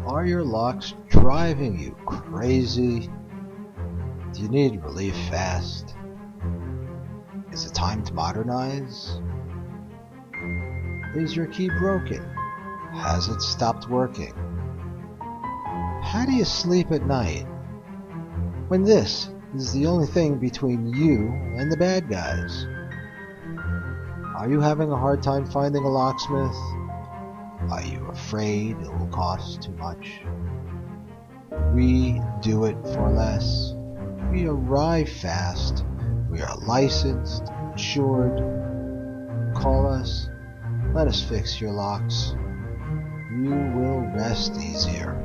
Are your locks driving you crazy? Do you need relief fast? Is it time to modernize? Is your key broken? Has it stopped working? How do you sleep at night when this is the only thing between you and the bad guys? Are you having a hard time finding a locksmith? Are you afraid it will cost too much? We do it for less. We arrive fast. We are licensed, insured. Call us. Let us fix your locks. You will rest easier.